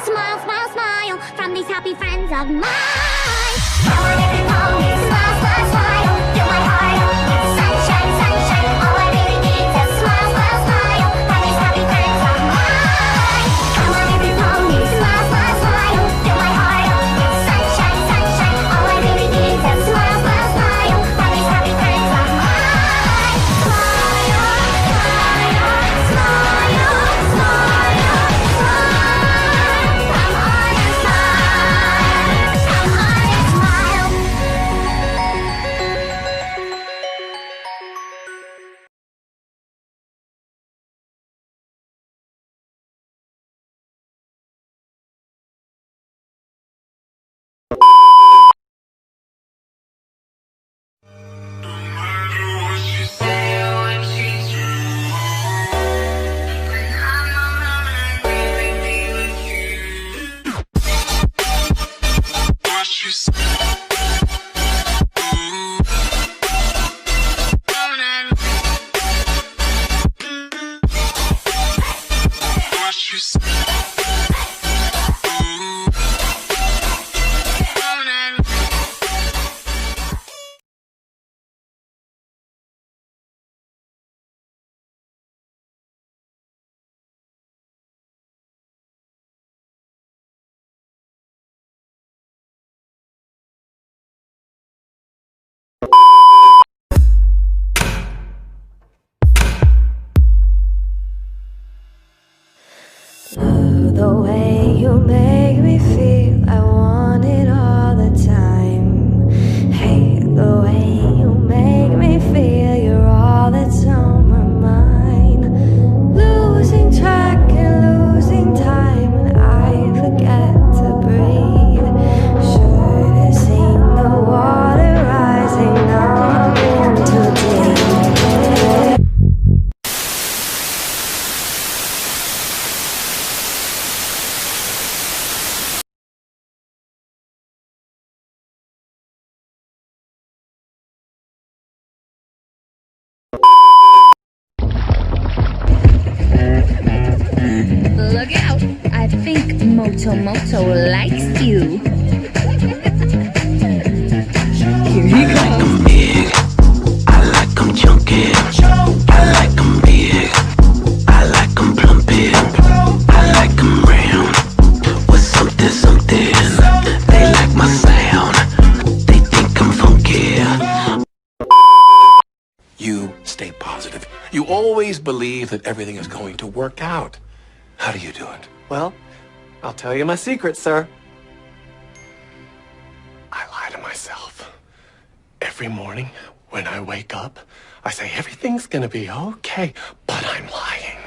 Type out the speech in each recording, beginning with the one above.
Smile, smile, smile from these happy friends of mine. Come on, everybody, smile, smile, smile. Fill my heart up with sunshine, sunshine. All I really need is a smile, smile, smile from these happy friends of mine. Come on, everybody, smile, smile, smile. Fill my heart up with sunshine, sunshine. All I really need is a smile, smile, smile from these happy friends of mine. Smile, smile, smile, smile, smile. Love the way you make me feel, I want it all the time. Hate the way you make me feel, you're all that's on my mind. Losing track and losing time, and I forget to breathe. Should have seen the water rising, now I'm in too deep. Look out! I think Moto likes you. Here he comes. Big, I like them chunky. I like them big, I like them plumpy. I like them round with something, something. They like my sound, they think I'm funky. You stay positive. You always believe that everything is going to work out. How do you do it? Well, I'll tell you my secret, sir. I lie to myself. Every morning when I wake up, I say everything's gonna be okay, but I'm lying.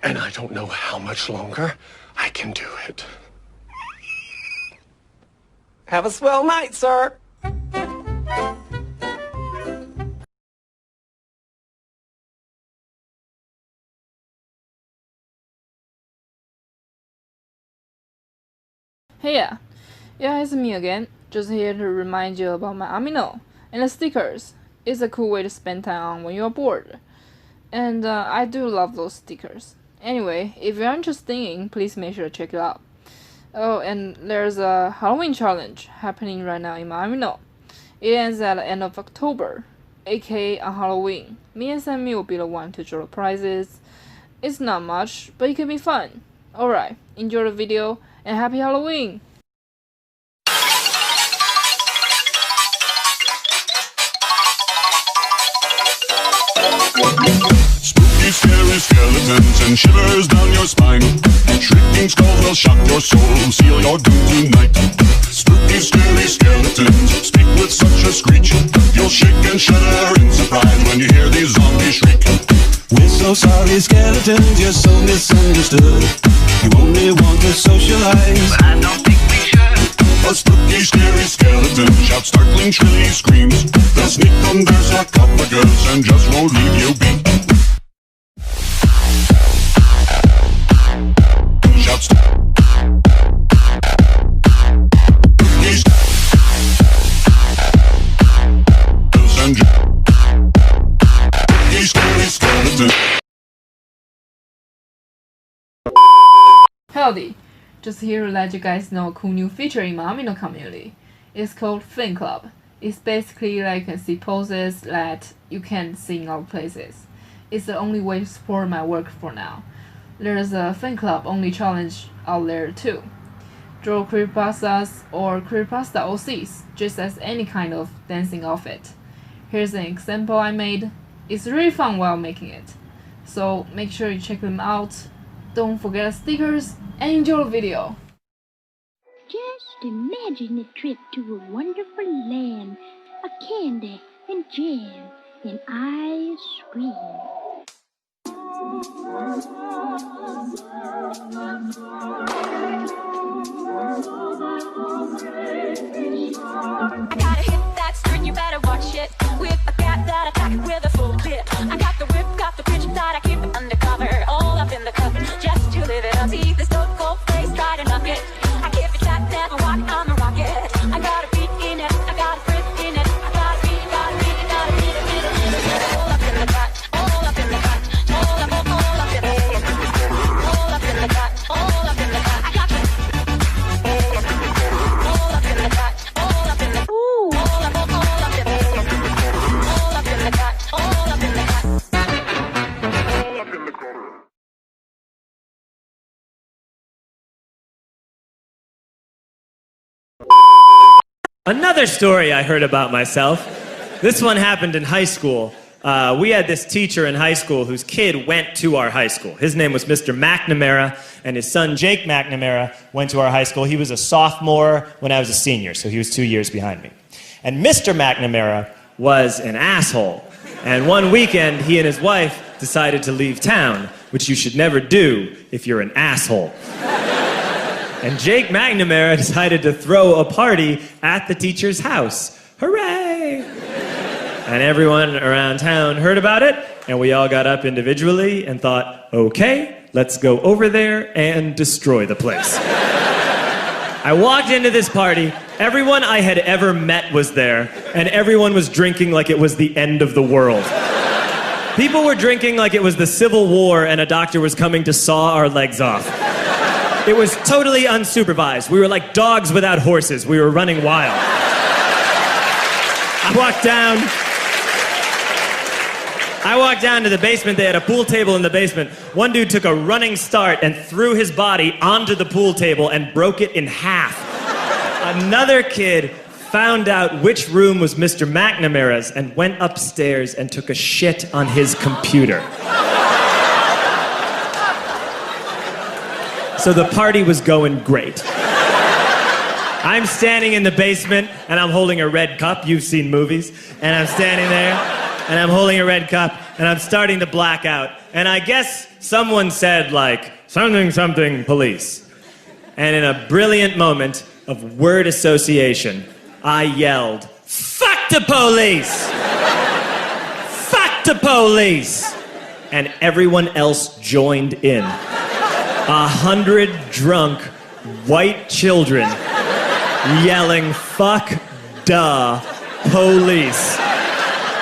And I don't know how much longer I can do it. Have a swell night, sir. Hey yeah, it's me again. Just here to remind you about my Amino and the stickers. It's a cool way to spend time on when you're bored. And I do love those stickers. Anyway, if you're interested in, please make sure to check it out. Oh, and there's a Halloween challenge happening right now in my Amino. It ends at the end of October, aka on Halloween. Me and Sammy will be the one to draw the prizes. It's not much, but it can be fun. Alright, enjoy the video and happy Halloween! scary skeletons and shivers down your spine. Shrieking skulls will shock your soul, seal your doom tonight. Spooky, scary skeletons speak with such a screech. You'll shake and shudder in surprise when you hear these zombies shriek. We're so sorry, skeletons, you're so misunderstood. You only want to socialize, but I don't think we should. A spooky, scary skeleton shouts startling, shrilly screams. They'll sneak under sarcophagus and just won't leave you be. Shouts scary skeleton. Howdy! Just here to let you guys know a cool new feature in my Amino community. It's called Fan Club. It's basically like you can see poses that you can't see in other places. It's the only way to support my work for now. There's a Fan Club only challenge out there too. Draw creepypastas or creepypasta OCs, just as any kind of dancing outfit. Here's an example I made. It's really fun while making it. So make sure you check them out. Don't forget the stickers and enjoy the video. Just imagine a trip to a wonderful land, a candy and jam and ice cream. I gotta hit that string, you better watch it. With a cat that attack with a full clip. I got the whip, got the pitch that I keep it undercover. All up in the cup, just to live it up. See this stone cold face, try to knock it. I keep it tight, never walk, I'm a rocket. I got a beat in it, I got a grip in it. I got a beat, got a beat, got a beat, all up in the cut, all up in the cut, all up in the cut, all up in the cut, all up in the cut. I got the all up in the cut, all up in the cut, all up in the cut, all up in the cut, all up in the cut. Another story I heard about myself. This one happened in high school. We had this teacher in high school whose kid went to our high school. His name was Mr. McNamara, and his son Jake McNamara went to our high school. He was a sophomore when I was a senior, so he was 2 years behind me. And Mr. McNamara was an asshole. And one weekend, he and his wife decided to leave town, which you should never do if you're an asshole. And Jake McNamara decided to throw a party at the teacher's house. Hooray! And everyone around town heard about it, and we all got up individually and thought, okay, let's go over there and destroy the place. I walked into this party, everyone I had ever met was there, and everyone was drinking like it was the end of the world. People were drinking like it was the Civil War and a doctor was coming to saw our legs off. It was totally unsupervised. We were like dogs without horses. We were running wild. I walked down to the basement. They had a pool table in the basement. One dude took a running start and threw his body onto the pool table and broke it in half. Another kid found out which room was Mr. McNamara's and went upstairs and took a shit on his computer. So the party was going great. I'm standing in the basement and I'm holding a red cup. You've seen movies. And I'm standing there and I'm holding a red cup and I'm starting to black out. And I guess someone said like, something, something, police. And in a brilliant moment of word association, I yelled, fuck the police! Fuck the police! And everyone else joined in. 100 drunk white children yelling, fuck the police.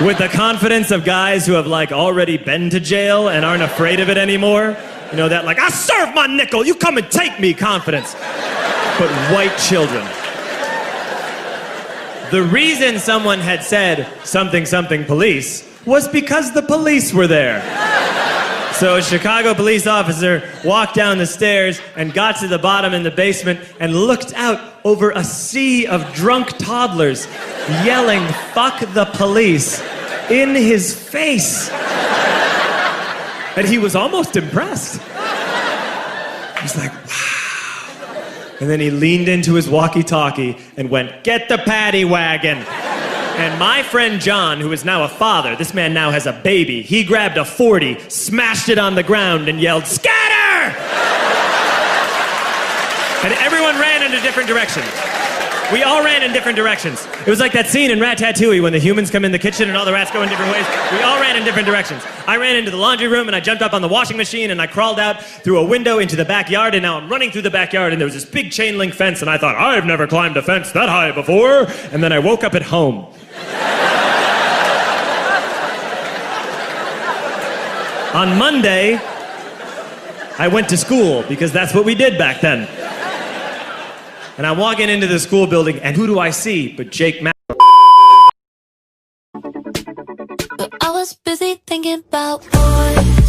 With the confidence of guys who have like already been to jail and aren't afraid of it anymore. You know, that like, I serve my nickel, you come and take me confidence. But white children. The reason someone had said something, something police was because the police were there. So a Chicago police officer walked down the stairs and got to the bottom in the basement and looked out over a sea of drunk toddlers yelling, fuck the police, in his face. And he was almost impressed. He's like, wow. And then he leaned into his walkie-talkie and went, "Get the paddy wagon." And my friend John, who is now a father, this man now has a baby, he grabbed a 40, smashed it on the ground, and yelled, "Scatter!" And everyone ran in a different direction. We all ran in different directions. It was like that scene in Ratatouille when the humans come in the kitchen and all the rats go in different ways. We all ran in different directions. I ran into the laundry room and I jumped up on the washing machine and I crawled out through a window into the backyard, and now I'm running through the backyard and there was this big chain link fence and I thought, I've never climbed a fence that high before. And then I woke up at home. On Monday, I went to school because that's what we did back then. And I'm walking into the school building, and who do I see but Jake Mack? But I was busy thinking about boys.